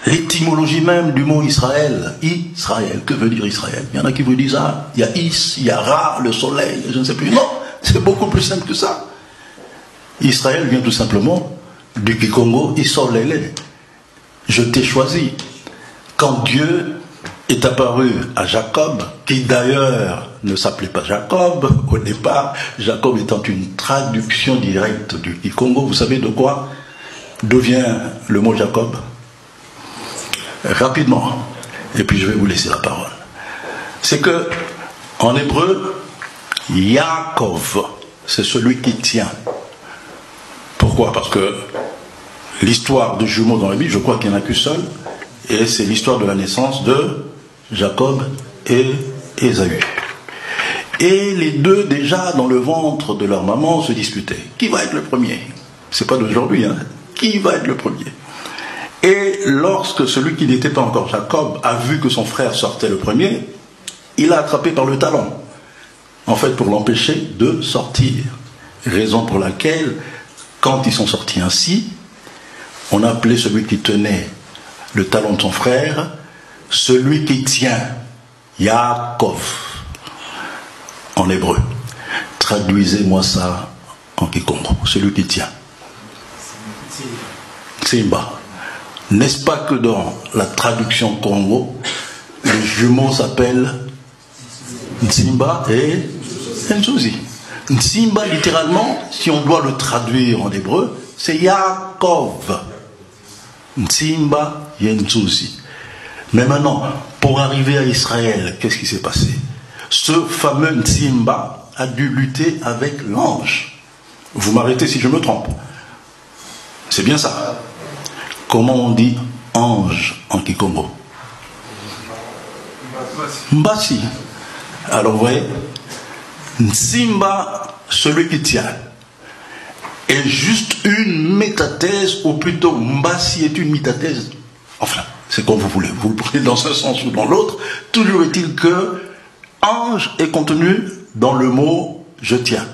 L'étymologie même du mot Israël, Israël, que veut dire Israël? Il y en a qui vous disent, ah, il y a Is, il y a Ra, le soleil, je ne sais plus. Non, c'est beaucoup plus simple que ça. Israël vient tout simplement du Kikongo, Isolele. Je t'ai choisi. Quand Dieu est apparu à Jacob, qui d'ailleurs ne s'appelait pas Jacob au départ, Jacob étant une traduction directe du Kikongo, vous savez de quoi? D'où vient le mot Jacob? Rapidement, et puis je vais vous laisser la parole. C'est que, en hébreu, Yaakov, c'est celui qui tient. Pourquoi? Parce que l'histoire de jumeaux dans la Bible, je crois qu'il n'y en a qu'une seule, et c'est l'histoire de la naissance de Jacob et Ésaü. Et les deux, déjà, dans le ventre de leur maman, se disputaient. Qui va être le premier? C'est pas d'aujourd'hui, hein. Qui va être le premier? Et lorsque celui qui n'était pas encore Jacob a vu que son frère sortait le premier, il l'a attrapé par le talon, en fait pour l'empêcher de sortir. Raison pour laquelle, quand ils sont sortis ainsi, on appelait celui qui tenait le talon de son frère, celui qui tient, Yaakov, en hébreu. Traduisez-moi ça en Kikongo, celui qui tient. Simba. N'est-ce pas que dans la traduction Congo, les jumeaux s'appellent Nsimba et Nzuzi. Nsimba, littéralement, si on doit le traduire en hébreu, c'est Yaakov. Nsimba et Nzuzi. Mais maintenant, pour arriver à Israël, qu'est-ce qui s'est passé? Ce fameux Nsimba a dû lutter avec l'ange. Vous m'arrêtez si je me trompe. C'est bien ça. Comment on dit ange en Kikongo? Mbasi. Alors vous voyez, Nsimba, celui qui tient, est juste une métathèse, ou plutôt Mbasi est une métathèse. Enfin, c'est comme vous voulez. Vous le prenez dans un sens ou dans l'autre. Toujours est-il que ange est contenu dans le mot je tiens.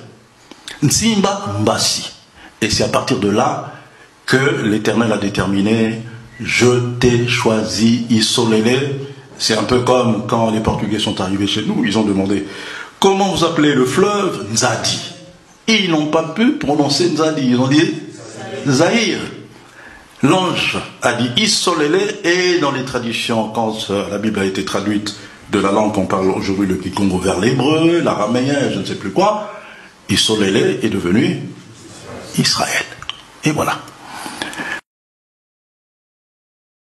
Nsimba, Mbasi. Et c'est à partir de là que l'Éternel a déterminé, je t'ai choisi, Isolele. C'est un peu comme quand les Portugais sont arrivés chez nous, ils ont demandé, comment vous appelez le fleuve? Nzadi. Et ils n'ont pas pu prononcer Nzadi, ils ont dit Zahir. L'ange a dit Isolele, et dans les traditions, quand la Bible a été traduite de la langue qu'on parle aujourd'hui, le Kikongo, vers l'hébreu, l'araméen, je ne sais plus quoi, Isolele est devenu Israël. Et voilà.